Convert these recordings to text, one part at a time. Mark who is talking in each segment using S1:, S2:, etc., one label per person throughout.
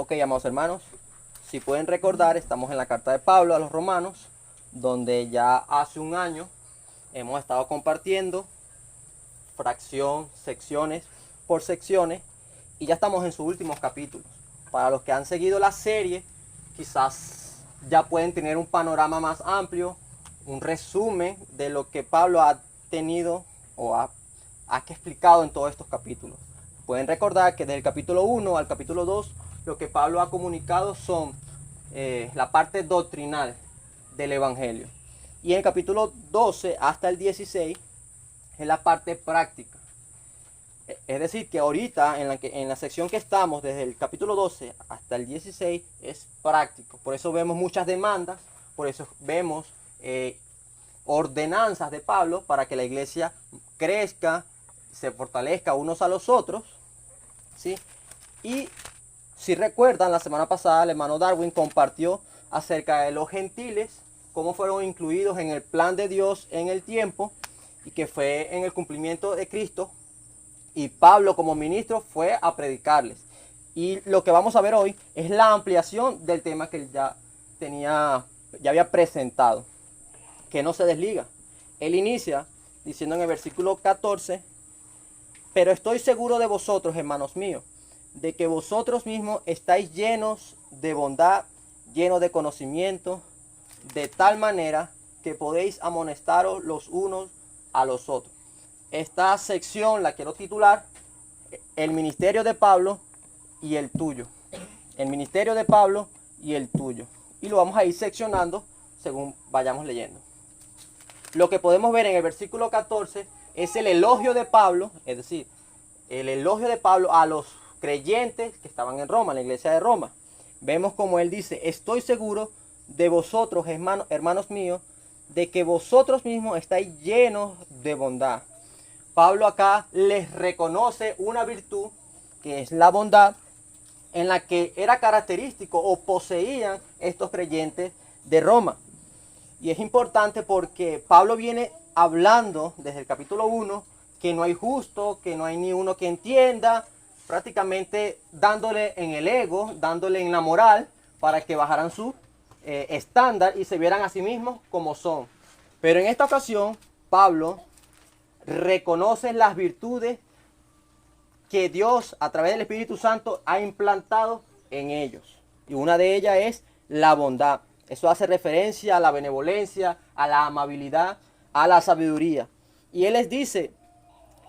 S1: Ok, amados hermanos, si pueden recordar, estamos en la carta de Pablo a los romanos, donde ya hace un año hemos estado compartiendo secciones por secciones, y ya estamos en sus últimos capítulos. Para los que han seguido la serie, quizás ya pueden tener un panorama más amplio, un resumen de lo que Pablo ha tenido o ha explicado en todos estos capítulos. Pueden recordar que desde el capítulo 1 al capítulo 2, lo que Pablo ha comunicado son la parte doctrinal del Evangelio. Y en el capítulo 12 hasta el 16 es la parte práctica. Es decir, que ahorita en la sección que estamos, desde el capítulo 12 hasta el 16, es práctico. Por eso vemos muchas demandas, por eso vemos ordenanzas de Pablo para que la iglesia crezca, se fortalezca unos a los otros, ¿sí? Y si recuerdan, la semana pasada el hermano Darwin compartió acerca de los gentiles, cómo fueron incluidos en el plan de Dios en el tiempo, y que fue en el cumplimiento de Cristo, y Pablo como ministro fue a predicarles. Y lo que vamos a ver hoy es la ampliación del tema que él ya había presentado, que no se desliga. Él inicia diciendo en el versículo 14: pero estoy seguro de vosotros, hermanos míos, de que vosotros mismos estáis llenos de bondad, llenos de conocimiento, de tal manera que podéis amonestaros los unos a los otros. Esta sección la quiero titular: el ministerio de Pablo y el tuyo. El ministerio de Pablo y el tuyo. Y lo vamos a ir seccionando según vayamos leyendo. Lo que podemos ver en el versículo 14 es el elogio de Pablo, es decir, el elogio de Pablo a los creyentes que estaban en Roma, en la iglesia de Roma. Vemos como él dice: estoy seguro de vosotros, hermanos míos, de que vosotros mismos estáis llenos de bondad. Pablo acá les reconoce una virtud, que es la bondad, en la que era característico o poseían estos creyentes de Roma. Y es importante porque Pablo viene hablando desde el capítulo 1 que no hay justo, que no hay ni uno que entienda, prácticamente dándole en el ego, dándole en la moral, para que bajaran su estándar y se vieran a sí mismos como son. Pero en esta ocasión, Pablo reconoce las virtudes que Dios a través del Espíritu Santo ha implantado en ellos. Y una de ellas es la bondad. Eso hace referencia a la benevolencia, a la amabilidad, a la sabiduría. Y él les dice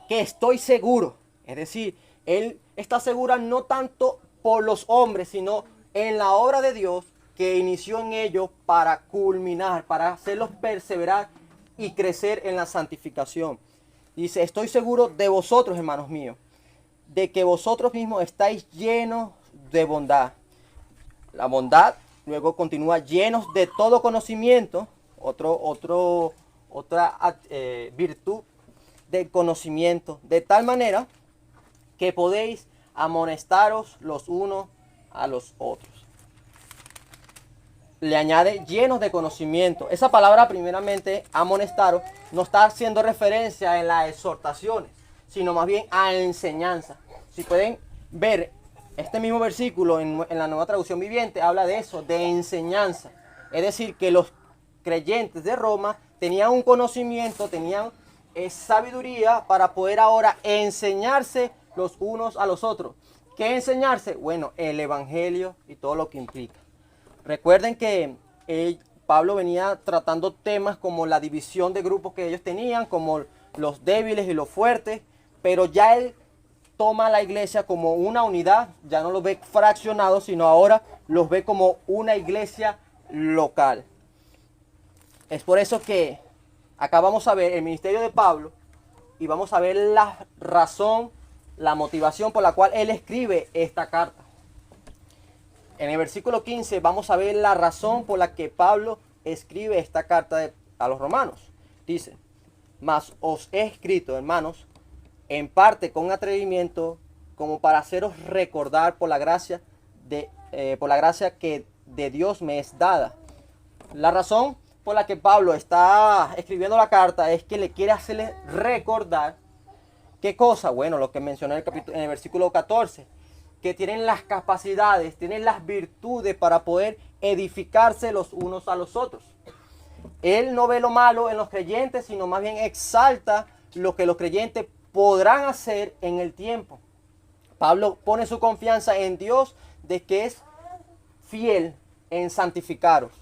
S1: que estoy seguro. Es decir, él está seguro no tanto por los hombres, sino en la obra de Dios que inició en ellos para culminar, para hacerlos perseverar y crecer en la santificación. Dice: estoy seguro de vosotros, hermanos míos, de que vosotros mismos estáis llenos de bondad. La bondad luego continúa: llenos de todo conocimiento, otra virtud del conocimiento, de tal manera que podéis amonestaros los unos a los otros. Le añade llenos de conocimiento. Esa palabra, primeramente, amonestaros, no está haciendo referencia en las exhortaciones, sino más bien a enseñanza. Si pueden ver, este mismo versículo en la Nueva Traducción Viviente habla de eso, de enseñanza. Es decir, que los creyentes de Roma tenían un conocimiento, tenían sabiduría para poder ahora enseñarse los unos a los otros. ¿Qué enseñarse? Bueno, el Evangelio y todo lo que implica. Recuerden que Pablo venía tratando temas como la división de grupos que ellos tenían, como los débiles y los fuertes, pero ya él toma a la iglesia como una unidad, ya no los ve fraccionados, sino ahora los ve como una iglesia local. Es por eso que acá vamos a ver el ministerio de Pablo y vamos a ver la razón, la motivación por la cual él escribe esta carta. En el versículo 15 vamos a ver la razón por la que Pablo escribe esta carta a los romanos. Dice: mas os he escrito, hermanos, en parte con atrevimiento, como para haceros recordar por la gracia que de Dios me es dada. La razón por la que Pablo está escribiendo la carta es que le quiere hacerle recordar ¿qué cosa? Bueno, lo que mencioné en el versículo 14, que tienen las capacidades, tienen las virtudes para poder edificarse los unos a los otros. Él no ve lo malo en los creyentes, sino más bien exalta lo que los creyentes podrán hacer en el tiempo. Pablo pone su confianza en Dios de que es fiel en santificaros.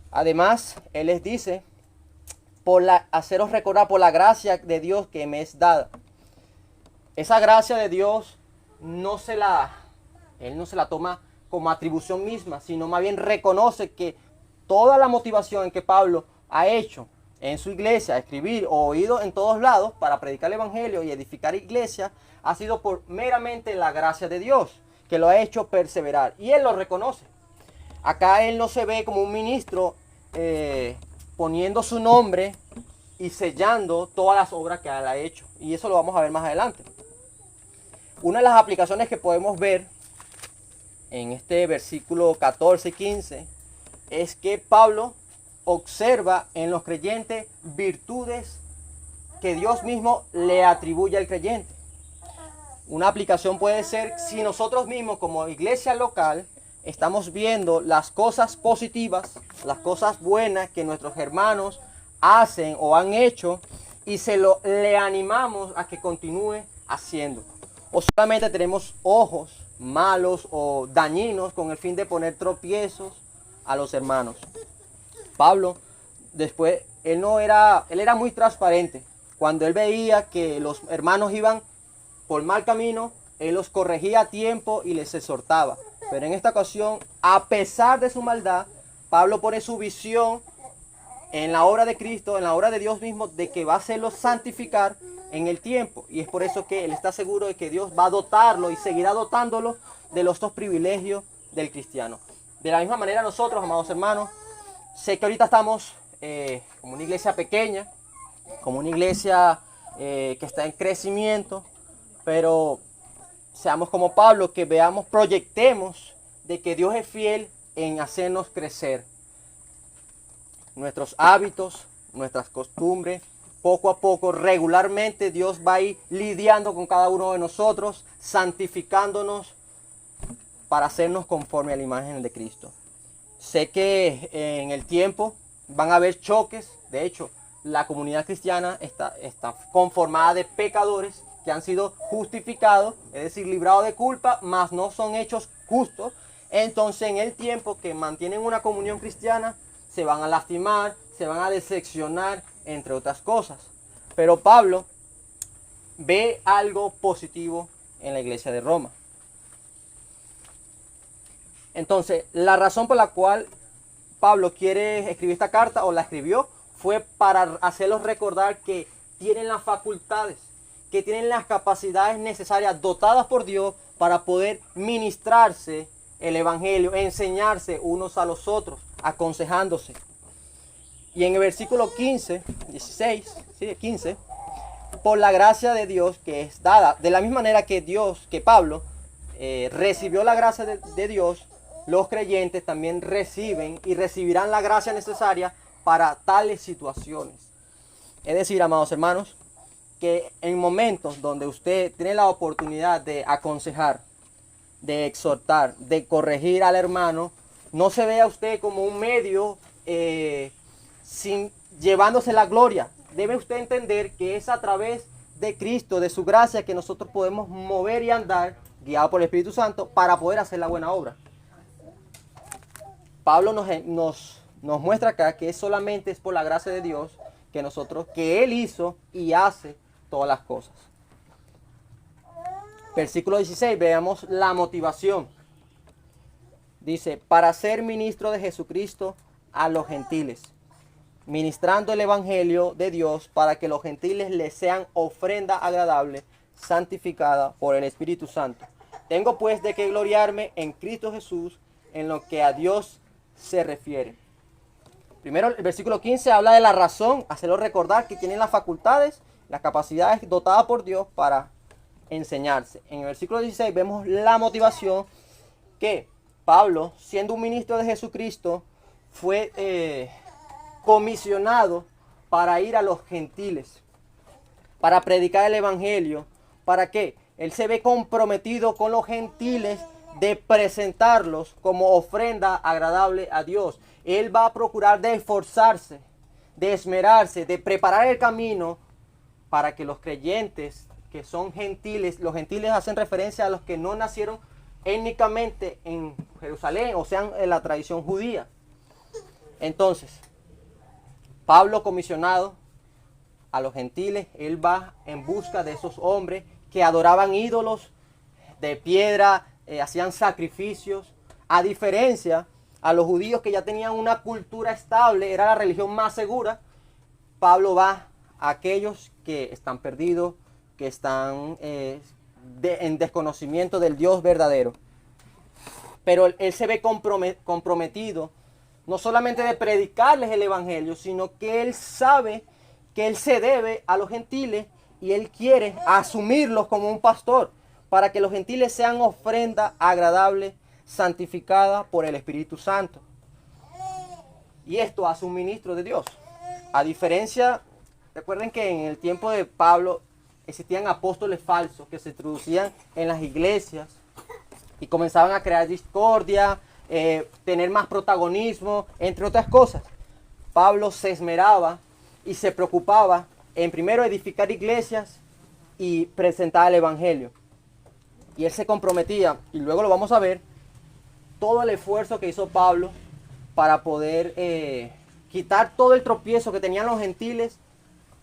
S1: Además, Él les dice, haceros recordar por la gracia de Dios que me es dada. Esa gracia de Dios Él no se la toma como atribución misma, sino más bien reconoce que toda la motivación en que Pablo ha hecho en su iglesia, escribir o oído en todos lados para predicar el evangelio y edificar iglesia, ha sido por meramente la gracia de Dios, que lo ha hecho perseverar. Y Él lo reconoce. Acá Él no se ve como un ministro poniendo su nombre y sellando todas las obras que Él ha hecho. Y eso lo vamos a ver más adelante. Una de las aplicaciones que podemos ver en este versículo 14 y 15 es que Pablo observa en los creyentes virtudes que Dios mismo le atribuye al creyente. Una aplicación puede ser si nosotros mismos como iglesia local estamos viendo las cosas positivas, las cosas buenas que nuestros hermanos hacen o han hecho y le animamos a que continúe haciendo. O solamente tenemos ojos malos o dañinos con el fin de poner tropiezos a los hermanos. Pablo, después, él era muy transparente. Cuando él veía que los hermanos iban por mal camino, él los corregía a tiempo y les exhortaba. Pero en esta ocasión, a pesar de su maldad, Pablo pone su visión en la obra de Cristo, en la obra de Dios mismo, de que va a hacerlos santificar en el tiempo. Y es por eso que él está seguro de que Dios va a dotarlo y seguirá dotándolo de los dos privilegios del cristiano. De la misma manera nosotros, amados hermanos, sé que ahorita estamos como una iglesia pequeña, como una iglesia que está en crecimiento, pero seamos como Pablo, que proyectemos de que Dios es fiel en hacernos crecer. Nuestros hábitos, nuestras costumbres, poco a poco, regularmente Dios va a ir lidiando con cada uno de nosotros, santificándonos para hacernos conforme a la imagen de Cristo. Sé que en el tiempo van a haber choques. De hecho, la comunidad cristiana está conformada de pecadores que han sido justificados, es decir, librados de culpa, mas no son hechos justos. Entonces, en el tiempo que mantienen una comunión cristiana, se van a lastimar, se van a decepcionar, entre otras cosas. Pero Pablo ve algo positivo en la iglesia de Roma. Entonces, la razón por la cual Pablo quiere escribir esta carta, o la escribió, fue para hacerlos recordar que tienen las facultades, que tienen las capacidades necesarias, dotadas por Dios, para poder ministrarse el evangelio, enseñarse unos a los otros, aconsejándose. Y en el versículo 15, por la gracia de Dios que es dada, de la misma manera que Pablo recibió la gracia de Dios, los creyentes también reciben y recibirán la gracia necesaria para tales situaciones. Es decir, amados hermanos, que en momentos donde usted tiene la oportunidad de aconsejar, de exhortar, de corregir al hermano, no se vea usted como un medio llevándose la gloria. Debe usted entender que es a través de Cristo, de su gracia, que nosotros podemos mover y andar, guiados por el Espíritu Santo, para poder hacer la buena obra. Pablo nos muestra acá que solamente es por la gracia de Dios que Él hizo y hace todas las cosas. Versículo 16, veamos la motivación. Dice, para ser ministro de Jesucristo a los gentiles, ministrando el evangelio de Dios para que los gentiles les sean ofrenda agradable, santificada por el Espíritu Santo. Tengo pues de qué gloriarme en Cristo Jesús en lo que a Dios se refiere. Primero, el versículo 15 habla de la razón, hacerlo recordar que tienen las facultades, las capacidades dotadas por Dios para enseñarse. En el versículo 16 vemos la motivación, que Pablo, siendo un ministro de Jesucristo, fue comisionado para ir a los gentiles, para predicar el evangelio. ¿Para qué? Él se ve comprometido con los gentiles de presentarlos como ofrenda agradable a Dios. Él va a procurar de esforzarse, de esmerarse, de preparar el camino para que los creyentes que son gentiles, los gentiles hacen referencia a los que no nacieron étnicamente en Jerusalén, o sean en la tradición judía. Entonces, Pablo comisionado a los gentiles, él va en busca de esos hombres que adoraban ídolos de piedra, hacían sacrificios, a diferencia a los judíos que ya tenían una cultura estable, era la religión más segura. Pablo va a aquellos que están perdidos, que están en desconocimiento del Dios verdadero. Pero él se ve comprometido no solamente de predicarles el evangelio, sino que él sabe que él se debe a los gentiles y él quiere asumirlos como un pastor para que los gentiles sean ofrenda agradable, santificada por el Espíritu Santo. Y esto hace un ministro de Dios. A diferencia, recuerden que en el tiempo de Pablo existían apóstoles falsos que se introducían en las iglesias y comenzaban a crear discordia, tener más protagonismo, entre otras cosas. Pablo se esmeraba y se preocupaba en primero edificar iglesias y presentar el evangelio. Y él se comprometía, y luego lo vamos a ver, todo el esfuerzo que hizo Pablo para poder quitar todo el tropiezo que tenían los gentiles,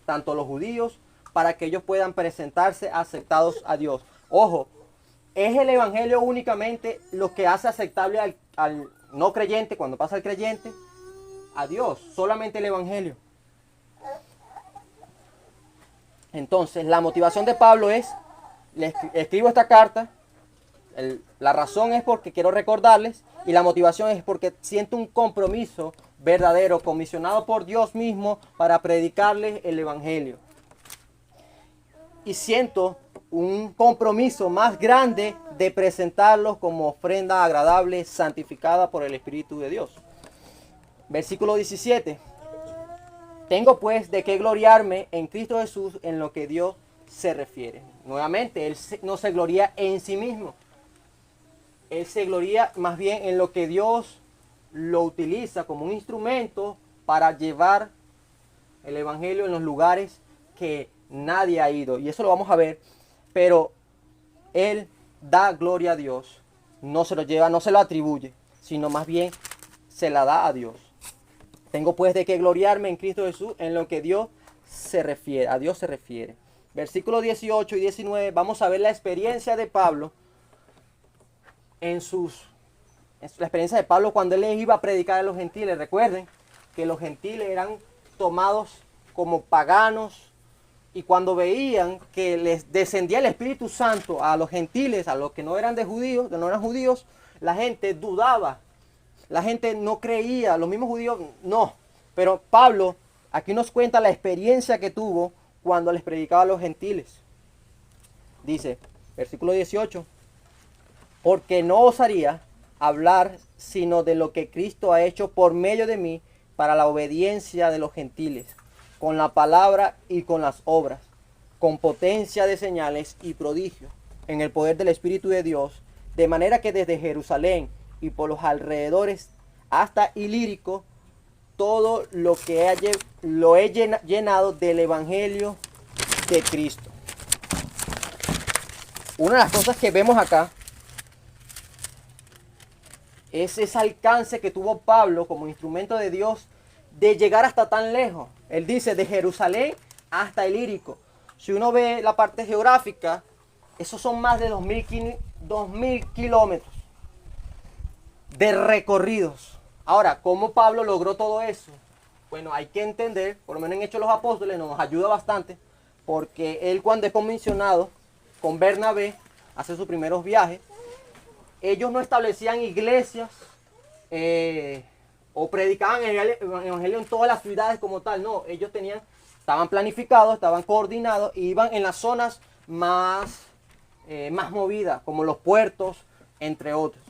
S1: tanto los judíos, para que ellos puedan presentarse aceptados a Dios. Ojo, es el evangelio únicamente lo que hace aceptable al no creyente, cuando pasa al creyente, a Dios, solamente el evangelio. Entonces, la motivación de Pablo es, le escribo esta carta, la razón es porque quiero recordarles, y la motivación es porque siento un compromiso verdadero, comisionado por Dios mismo para predicarles el evangelio. Y siento un compromiso más grande de presentarlos como ofrenda agradable, santificada por el Espíritu de Dios. Versículo 17. Tengo pues de qué gloriarme en Cristo Jesús en lo que Dios se refiere. Nuevamente, él no se gloria en sí mismo. Él se gloria más bien en lo que Dios lo utiliza como un instrumento para llevar el evangelio en los lugares que nadie ha ido. Y eso lo vamos a ver. Pero él da gloria a Dios. No se lo lleva, no se lo atribuye, sino más bien se la da a Dios. Tengo pues de qué gloriarme en Cristo Jesús en lo que Dios se refiere, a Dios se refiere. Versículos 18 y 19, vamos a ver la experiencia de Pablo la experiencia de Pablo cuando él les iba a predicar a los gentiles. Recuerden que los gentiles eran tomados como paganos, y cuando veían que les descendía el Espíritu Santo a los gentiles, a los que no eran judíos, que no eran judíos, la gente dudaba. La gente no creía, los mismos judíos no. Pero Pablo aquí nos cuenta la experiencia que tuvo cuando les predicaba a los gentiles. Dice, versículo 18, porque no osaría hablar sino de lo que Cristo ha hecho por medio de mí para la obediencia de los gentiles, con la palabra y con las obras, con potencia de señales y prodigios, en el poder del Espíritu de Dios, de manera que desde Jerusalén y por los alrededores hasta Ilírico, todo lo que lo he llenado del Evangelio de Cristo. Una de las cosas que vemos acá es ese alcance que tuvo Pablo como instrumento de Dios de llegar hasta tan lejos. Él dice de Jerusalén hasta Ilírico. Si uno ve la parte geográfica, esos son más de 2000 kilómetros de recorridos. Ahora, ¿cómo Pablo logró todo eso? Bueno, hay que entender, por lo menos en Hechos de los Apóstoles nos ayuda bastante, porque él cuando es comisionado con Bernabé, hace sus primeros viajes, ellos no establecían iglesias o predicaban el evangelio en todas las ciudades como tal. No, ellos estaban planificados, estaban coordinados y iban en las zonas más movidas, como los puertos, entre otros.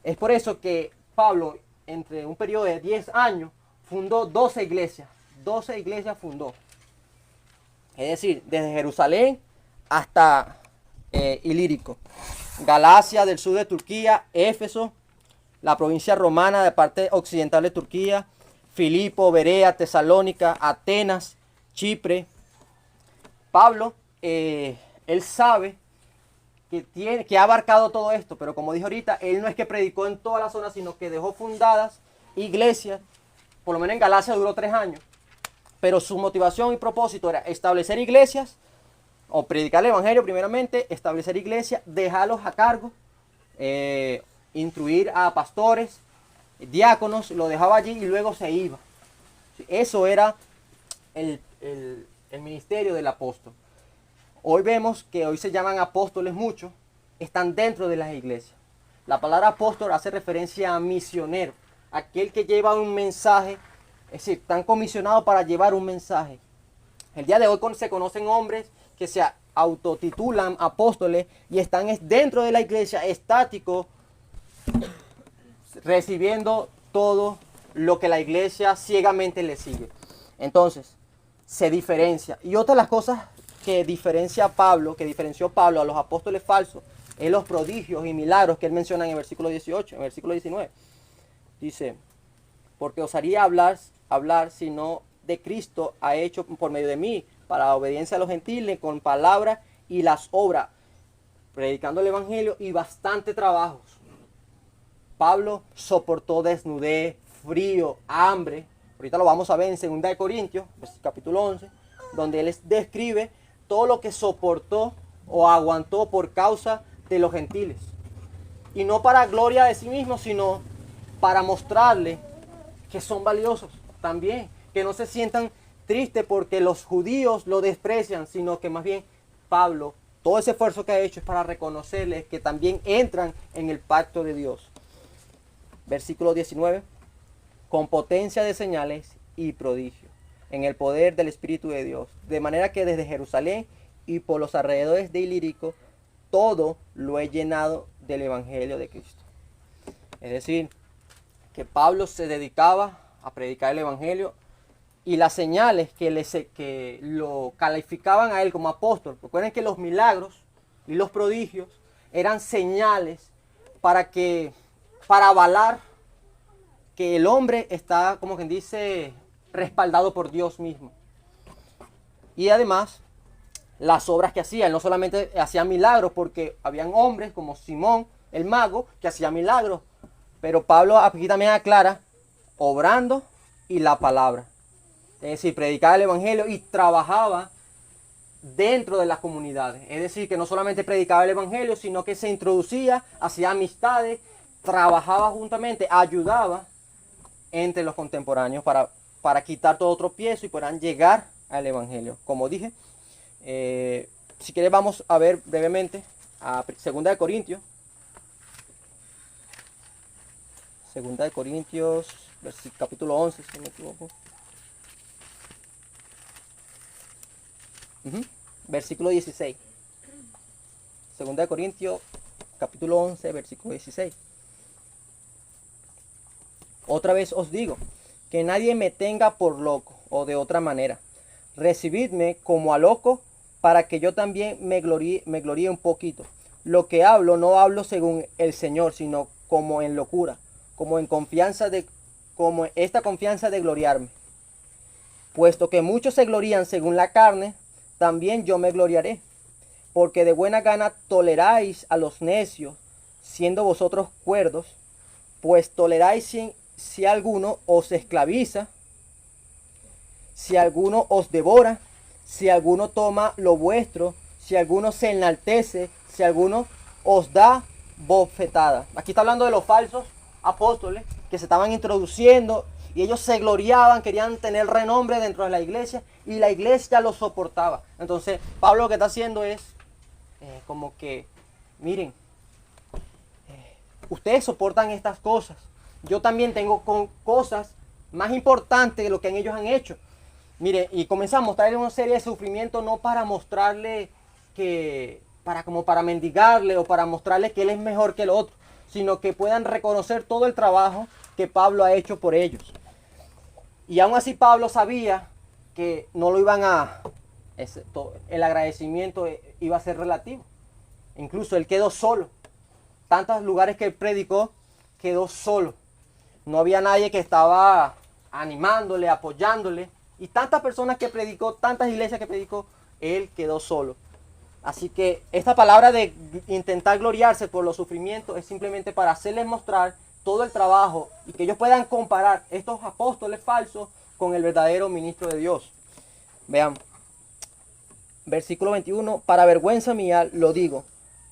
S1: Es por eso que Pablo, entre un periodo de 10 años, fundó 12 iglesias. 12 iglesias fundó. Es decir, desde Jerusalén hasta ilírico. Galacia del sur de Turquía, Éfeso, la provincia romana de parte occidental de Turquía, Filipo, Berea, Tesalónica, Atenas, Chipre. Pablo, él sabe que ha abarcado todo esto, pero como dije ahorita, él no es que predicó en toda la zona, sino que dejó fundadas iglesias. Por lo menos en Galacia duró 3 años, pero su motivación y propósito era establecer iglesias, o predicar el evangelio primeramente, establecer iglesias, dejarlos a cargo, instruir a pastores, diáconos, lo dejaba allí y luego se iba. Eso era el ministerio del apóstol. Hoy vemos que hoy se llaman apóstoles muchos, están dentro de las iglesias. La palabra apóstol hace referencia a misionero, aquel que lleva un mensaje, es decir, están comisionados para llevar un mensaje. El día de hoy se conocen hombres que se autotitulan apóstoles y están dentro de la iglesia, estáticos, recibiendo todo lo que la iglesia ciegamente le sigue. Entonces, se diferencia. Y otra de las cosas que diferenció Pablo a los apóstoles falsos es los prodigios y milagros que él menciona en el versículo 18, en el versículo 19. Dice, porque osaría hablar sino de Cristo ha hecho por medio de mí, para obediencia a los gentiles, con palabras y las obras, predicando el evangelio y bastante trabajos. Pablo soportó desnudez, frío, hambre. Ahorita lo vamos a ver en 2 Corintios, capítulo 11, donde él describe todo lo que soportó o aguantó por causa de los gentiles. Y no para gloria de sí mismo, sino para mostrarle que son valiosos también. Que no se sientan tristes porque los judíos lo desprecian, sino que más bien Pablo, todo ese esfuerzo que ha hecho es para reconocerles que también entran en el pacto de Dios. Versículo 19. Con potencia de señales y prodigios, en el poder del Espíritu de Dios, de manera que desde Jerusalén y por los alrededores de Ilírico, todo lo he llenado del Evangelio de Cristo. Es decir, que Pablo se dedicaba a predicar el Evangelio y las señales que lo calificaban a él como apóstol. Recuerden que los milagros y los prodigios eran señales para avalar que el hombre está, como quien dice, respaldado por Dios mismo. Y además, las obras que hacía, él no solamente hacía milagros, porque habían hombres como Simón, el mago, que hacía milagros, pero Pablo aquí también aclara, obrando y la palabra. Es decir, predicaba el evangelio y trabajaba dentro de las comunidades. Es decir, que no solamente predicaba el evangelio, sino que se introducía, hacía amistades, trabajaba juntamente, ayudaba entre los contemporáneos para quitar todo tropiezo y puedan llegar al evangelio. Como dije, si quieres vamos a ver brevemente a 2 Corintios. 2 Corintios, capítulo 11, si no me equivoco. Versículo 16. 2 Corintios, capítulo 11, versículo 16. Otra vez os digo, que nadie me tenga por loco, o de otra manera. Recibidme como a loco, para que yo también me gloríe un poquito. Lo que hablo, no hablo según el Señor, sino como en locura, como esta confianza de gloriarme. Puesto que muchos se glorían según la carne, también yo me gloriaré. Porque de buena gana toleráis a los necios, siendo vosotros cuerdos, pues toleráis si alguno os esclaviza, si alguno os devora, si alguno toma lo vuestro, si alguno se enaltece, si alguno os da bofetada. Aquí está hablando de los falsos apóstoles que se estaban introduciendo y ellos se gloriaban, querían tener renombre dentro de la iglesia y la iglesia los soportaba. Entonces Pablo lo que está haciendo es como que, miren, ustedes soportan estas cosas. Yo también tengo cosas más importantes de lo que ellos han hecho. Mire, y comenzamos a mostrarle una serie de sufrimientos no para mostrarle para mendigarle o para mostrarle que él es mejor que el otro, sino que puedan reconocer todo el trabajo que Pablo ha hecho por ellos. Y aún así Pablo sabía que no lo iban el agradecimiento iba a ser relativo. Incluso él quedó solo. Tantos lugares que él predicó, quedó solo. No había nadie que estaba animándole, apoyándole. Y tantas personas que predicó, tantas iglesias que predicó, él quedó solo. Así que esta palabra de intentar gloriarse por los sufrimientos es simplemente para hacerles mostrar todo el trabajo y que ellos puedan comparar estos apóstoles falsos con el verdadero ministro de Dios. Vean, versículo 21, para vergüenza mía lo digo,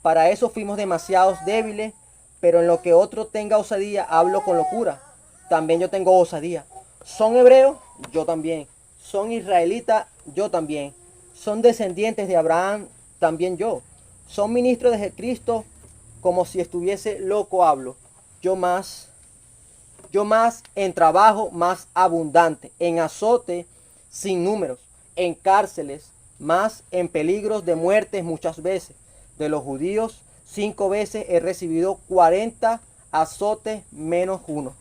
S1: para eso fuimos demasiados débiles, pero en lo que otro tenga osadía hablo con locura, también yo tengo osadía. ¿Son hebreos? Yo también. ¿Son israelitas? Yo también. ¿Son descendientes de Abraham? También yo. ¿Son ministros de Cristo? Como si estuviese loco hablo. Yo más en trabajo más abundante, en azote sin números, en cárceles, más en peligros de muerte muchas veces. De los judíos 5 veces he recibido 40 azotes menos uno.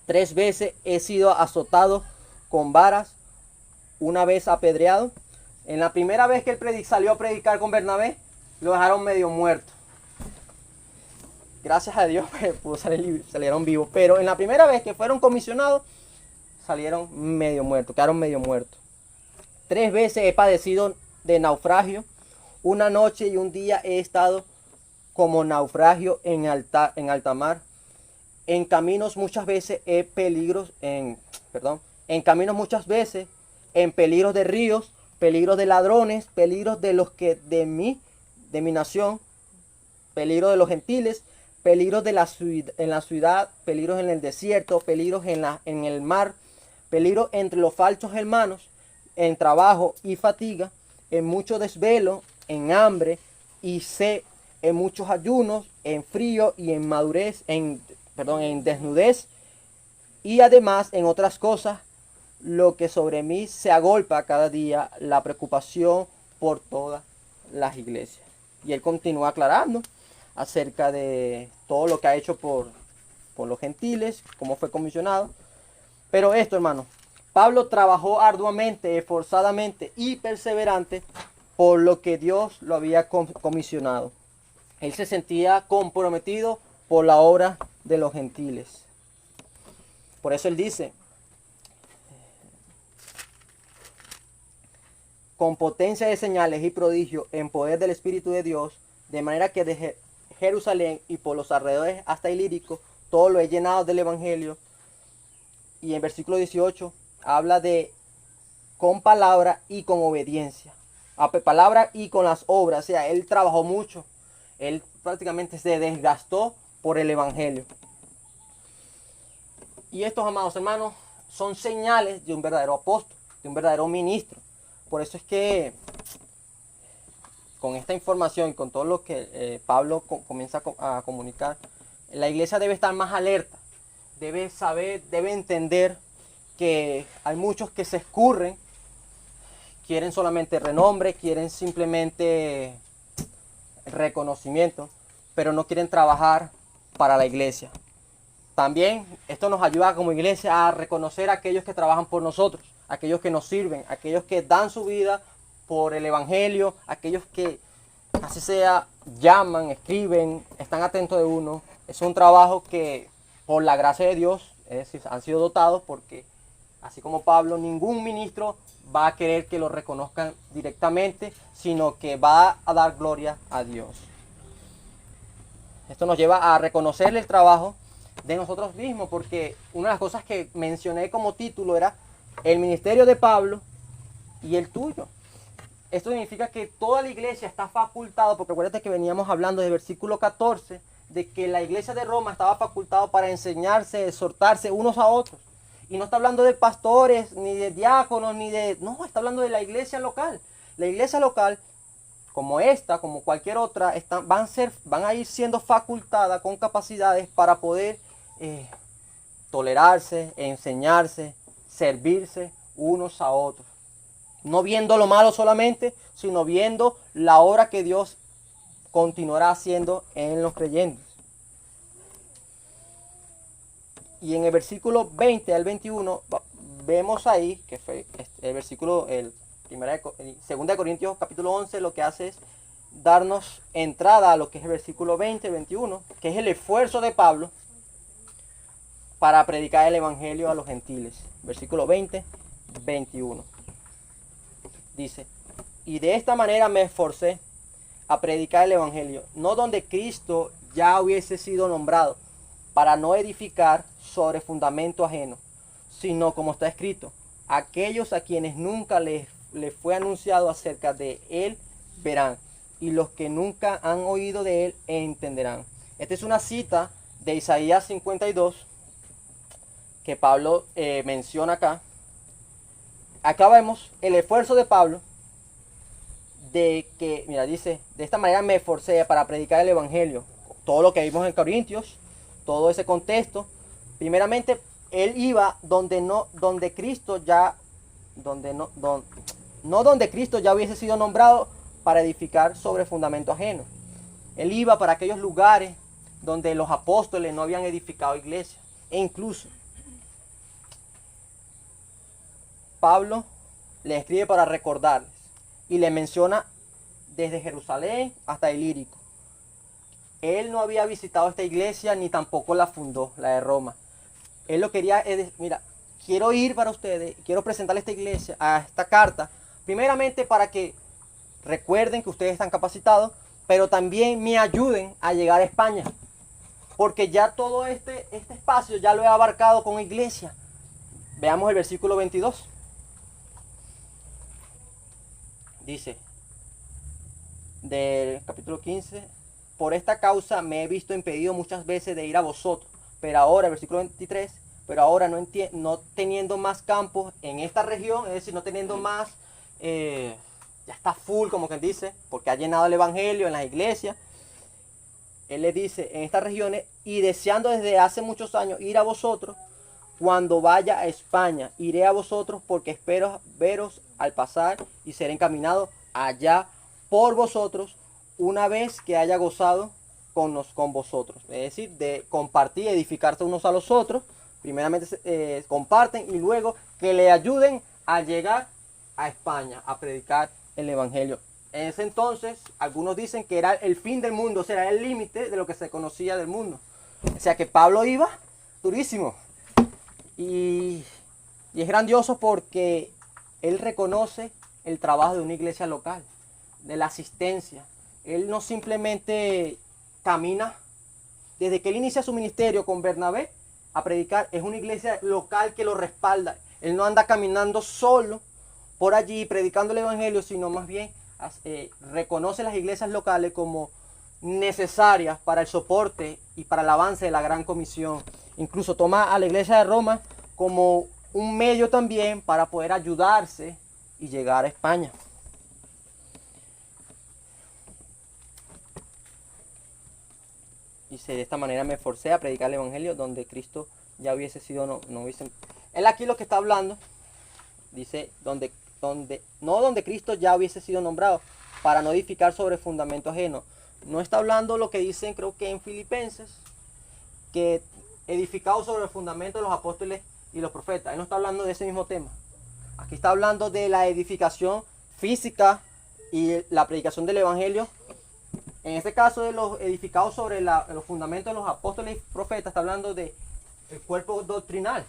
S1: 3 veces he sido azotado con varas, una vez apedreado. En la primera vez que él salió a predicar con Bernabé, lo dejaron medio muerto. Gracias a Dios salieron vivos. Pero en la primera vez que fueron comisionados, salieron medio muertos, quedaron medio muertos. 3 veces he padecido de naufragio. Una noche y un día he estado como naufragio en alta mar. En caminos muchas veces en caminos muchas veces, en peligros de ríos, peligros de ladrones, peligros de los que de mi nación, peligros de los gentiles, peligros en la ciudad, peligros en el desierto, peligros en el mar, peligros entre los falsos hermanos, en trabajo y fatiga, en mucho desvelo, en hambre y sed, en muchos ayunos, en frío y en en desnudez, y además en otras cosas, lo que sobre mí se agolpa cada día, la preocupación por todas las iglesias. Y él continúa aclarando acerca de todo lo que ha hecho por los gentiles, cómo fue comisionado. Pero esto, hermano, Pablo trabajó arduamente, esforzadamente y perseverante por lo que Dios lo había comisionado. Él se sentía comprometido por la obra de los gentiles. Por eso él dice, con potencia de señales y prodigios en poder del Espíritu de Dios, de manera que de Jerusalén y por los alrededores hasta Ilírico, todo lo he llenado del Evangelio. Y en versículo 18 habla de con palabra y con obediencia. Palabra y con las obras. O sea, él trabajó mucho. Él prácticamente se desgastó por el Evangelio. Y estos, amados hermanos, son señales de un verdadero apóstol, de un verdadero ministro. Por eso es que con esta información y con todo lo que Pablo comienza a comunicar, la iglesia debe estar más alerta, debe saber, debe entender que hay muchos que se escurren, quieren solamente renombre, quieren simplemente reconocimiento, pero no quieren trabajar para la iglesia. También esto nos ayuda como iglesia a reconocer a aquellos que trabajan por nosotros, aquellos que nos sirven, aquellos que dan su vida por el Evangelio, aquellos que, así sea, llaman, escriben, están atentos de uno. Es un trabajo que por la gracia de Dios, es decir, han sido dotados porque, así como Pablo, ningún ministro va a querer que lo reconozcan directamente, sino que va a dar gloria a Dios. Esto nos lleva a reconocer el trabajo de nosotros mismos, porque una de las cosas que mencioné como título era el ministerio de Pablo y el tuyo. Esto significa que toda la iglesia está facultada, porque acuérdate que veníamos hablando del versículo 14, de que la iglesia de Roma estaba facultada para enseñarse, exhortarse unos a otros. Y no está hablando de pastores, ni de diáconos, no, está hablando de la iglesia local. La iglesia local, como esta, como cualquier otra, van a ir siendo facultadas con capacidades para poder tolerarse, enseñarse, servirse unos a otros. No viendo lo malo solamente, sino viendo la obra que Dios continuará haciendo en los creyentes. Y en el versículo 20 al 21 vemos ahí, que fue el versículo, 2 Corintios capítulo 11, lo que hace es darnos entrada a lo que es el versículo 20, 21, que es el esfuerzo de Pablo para predicar el evangelio a los gentiles. Versículo 20, 21. Dice, y de esta manera me esforcé a predicar el evangelio, no donde Cristo ya hubiese sido nombrado, para no edificar sobre fundamento ajeno, sino como está escrito, aquellos a quienes nunca les fue anunciado acerca de él verán, y los que nunca han oído de él entenderán. Esta es una cita de Isaías 52 que Pablo menciona acá. Acá vemos el esfuerzo de Pablo de que, mira, dice, de esta manera me esforcé para predicar el evangelio. Todo lo que vimos en Corintios, todo ese contexto. Primeramente, él iba donde Cristo ya, donde Cristo ya hubiese sido nombrado para edificar sobre fundamento ajeno. Él iba para aquellos lugares donde los apóstoles no habían edificado iglesias. E incluso Pablo le escribe para recordarles y le menciona desde Jerusalén hasta Ilírico. Él no había visitado esta iglesia ni tampoco la fundó, la de Roma. Él lo quería, mira, quiero ir para ustedes, quiero presentarle esta iglesia, a esta carta, primeramente para que recuerden que ustedes están capacitados, pero también me ayuden a llegar a España. Porque ya todo este espacio ya lo he abarcado con iglesia. Veamos el versículo 22. Dice, del capítulo 15, por esta causa me he visto impedido muchas veces de ir a vosotros, pero ahora, el versículo 23, pero ahora no teniendo más campos en esta región, es decir, no teniendo más, ya está full, como quien dice, porque ha llenado el evangelio en las iglesias. Él le dice, en estas regiones, y deseando desde hace muchos años ir a vosotros, cuando vaya a España, iré a vosotros porque espero veros al pasar y ser encaminado allá por vosotros una vez que haya gozado con vosotros. Es decir, de compartir, edificarse unos a los otros. Primeramente comparten y luego que le ayuden a llegar a España a predicar el evangelio. En ese entonces, algunos dicen que era el fin del mundo, o sea, era el límite de lo que se conocía del mundo. O sea que Pablo iba durísimo. Y es grandioso porque él reconoce el trabajo de una iglesia local, de la asistencia. Él no simplemente camina, desde que él inicia su ministerio con Bernabé a predicar, es una iglesia local que lo respalda. Él no anda caminando solo por allí predicando el evangelio, sino más bien reconoce las iglesias locales como necesarias para el soporte y para el avance de la gran comisión. Incluso toma a la iglesia de Roma como un medio también para poder ayudarse y llegar a España. Dice, de esta manera me esforcé a predicar el evangelio donde Cristo ya hubiese sido, no hubiese. Él aquí lo que está hablando, dice, donde Cristo ya hubiese sido nombrado, para no edificar sobre fundamento ajeno. No está hablando lo que dicen, creo que en Filipenses, que edificado sobre el fundamento de los apóstoles y los profetas. Él no está hablando de ese mismo tema. Aquí está hablando de la edificación física y la predicación del evangelio. En este caso de los edificados sobre los fundamentos de los apóstoles y profetas, está hablando de el cuerpo doctrinal.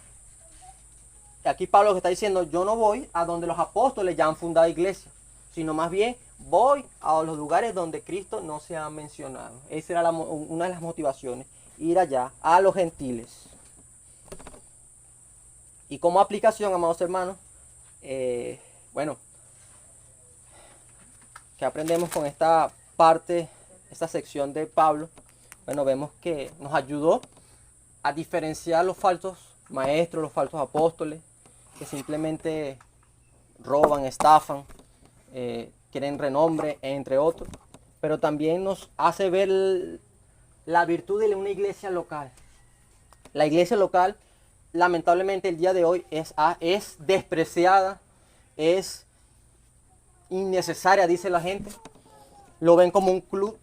S1: Y aquí Pablo que está diciendo, yo no voy a donde los apóstoles ya han fundado iglesias, sino más bien voy a los lugares donde Cristo no se ha mencionado. Esa era una de las motivaciones, ir allá a los gentiles. Y como aplicación, amados hermanos, bueno, ¿qué aprendemos con esta parte, esta sección de Pablo? Bueno, vemos que nos ayudó a diferenciar los falsos maestros, los falsos apóstoles, que simplemente roban, estafan, quieren renombre, entre otros. Pero también nos hace ver la virtud de una iglesia local. La iglesia local, lamentablemente, el día de hoy es despreciada, es innecesaria, dice la gente. Lo ven como un club,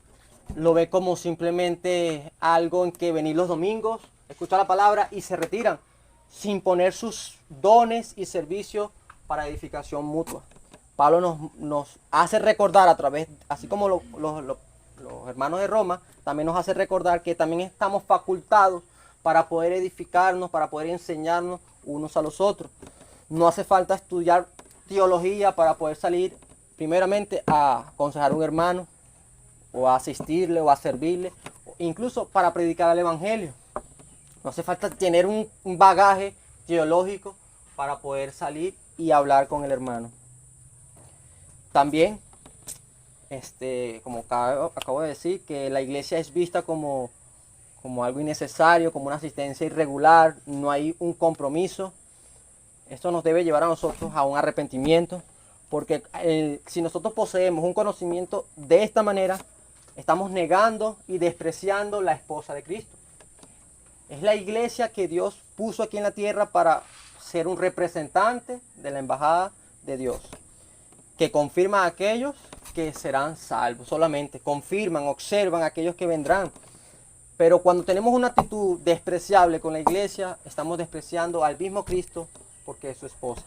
S1: lo ven como simplemente algo en que venir los domingos, escuchar la palabra y se retiran, sin poner sus dones y servicios para edificación mutua. Pablo nos hace recordar a través, así como los hermanos de Roma, también nos hace recordar que también estamos facultados para poder edificarnos, para poder enseñarnos unos a los otros. No hace falta estudiar teología para poder salir primeramente a aconsejar a un hermano, o a asistirle, o a servirle, incluso para predicar el evangelio. No hace falta tener un bagaje teológico para poder salir y hablar con el hermano. También, como acabo de decir, que la iglesia es vista como algo innecesario, como una asistencia irregular, no hay un compromiso. Esto nos debe llevar a nosotros a un arrepentimiento, porque si nosotros poseemos un conocimiento de esta manera, estamos negando y despreciando la esposa de Cristo. Es la iglesia que Dios puso aquí en la tierra para ser un representante de la embajada de Dios, que confirma a aquellos que serán salvos. Solamente confirman, observan a aquellos que vendrán. Pero cuando tenemos una actitud despreciable con la iglesia, estamos despreciando al mismo Cristo, porque es su esposa.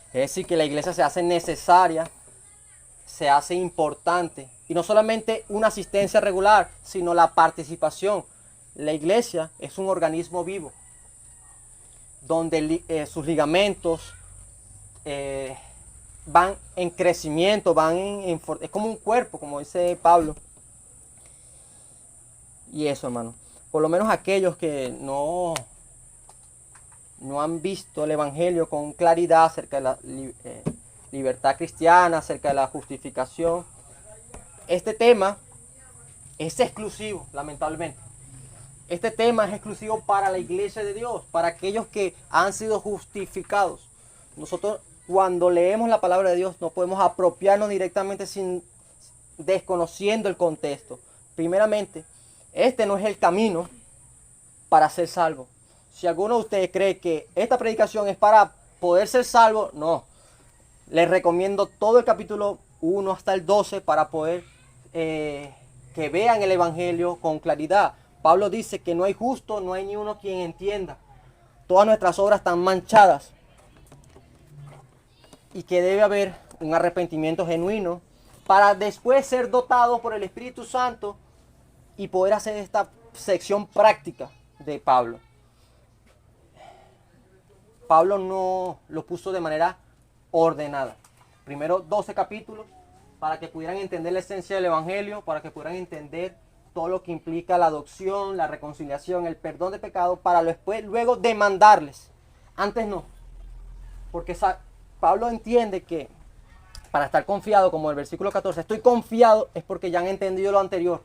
S1: Es decir, que la iglesia se hace necesaria, se hace importante. Y no solamente una asistencia regular, sino la participación. La iglesia es un organismo vivo, donde sus ligamentos van en crecimiento, es como un cuerpo, como dice Pablo. Y eso, hermano. Por lo menos aquellos que no han visto el evangelio con claridad acerca de la libertad cristiana, acerca de la justificación. Este tema es exclusivo, lamentablemente. Este tema es exclusivo para la iglesia de Dios, para aquellos que han sido justificados. Nosotros, cuando leemos la palabra de Dios, no podemos apropiarnos directamente desconociendo el contexto. Primeramente, este no es el camino para ser salvo. Si alguno de ustedes cree que esta predicación es para poder ser salvo, no. Les recomiendo todo el capítulo 1 hasta el 12 para poder que vean el evangelio con claridad. Pablo dice que no hay justo, no hay ni uno quien entienda. Todas nuestras obras están manchadas. Y que debe haber un arrepentimiento genuino para después ser dotados por el Espíritu Santo y poder hacer esta sección práctica de Pablo. Pablo no lo puso de manera ordenada. Primero 12 capítulos para que pudieran entender la esencia del evangelio, para que pudieran entender todo lo que implica la adopción, la reconciliación, el perdón de pecado, para luego demandarles. Antes no. Porque Pablo entiende que para estar confiado, como el versículo 14, estoy confiado, es porque ya han entendido lo anterior.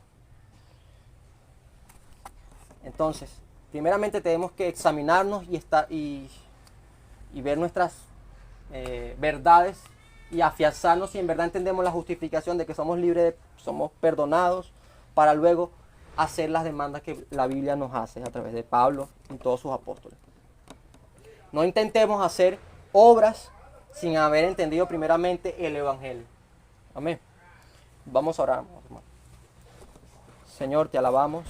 S1: Entonces, primeramente tenemos que examinarnos y ver nuestras verdades y afianzarnos si en verdad entendemos la justificación de que somos libres, somos perdonados, para luego hacer las demandas que la Biblia nos hace a través de Pablo y todos sus apóstoles. No intentemos hacer obras sin haber entendido primeramente el evangelio. Amén. Vamos a orar, hermano. Señor, te alabamos,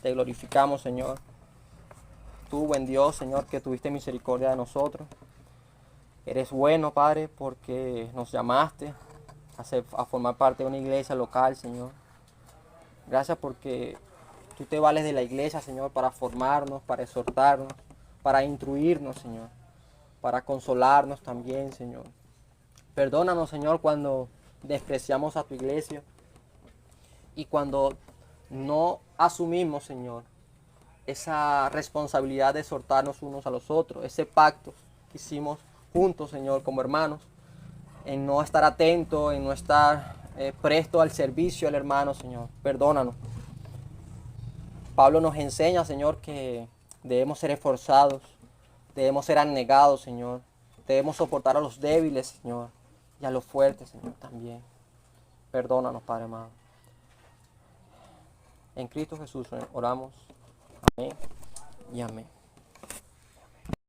S1: te glorificamos, Señor. Tú, buen Dios, Señor, que tuviste misericordia de nosotros. Eres bueno, Padre, porque nos llamaste a formar parte de una iglesia local, Señor. Gracias porque tú te vales de la iglesia, Señor, para formarnos, para exhortarnos, para instruirnos, Señor, para consolarnos también, Señor. Perdónanos, Señor, cuando despreciamos a tu iglesia y cuando no asumimos, Señor, esa responsabilidad de exhortarnos unos a los otros, ese pacto que hicimos juntos, Señor, como hermanos, en no estar atento, en no estar presto al servicio al hermano, Señor. Perdónanos. Pablo nos enseña, Señor, que debemos ser esforzados, debemos ser abnegados, Señor. Debemos soportar a los débiles, Señor, y a los fuertes, Señor, también. Perdónanos, Padre amado. En Cristo Jesús oramos. Amén y amén.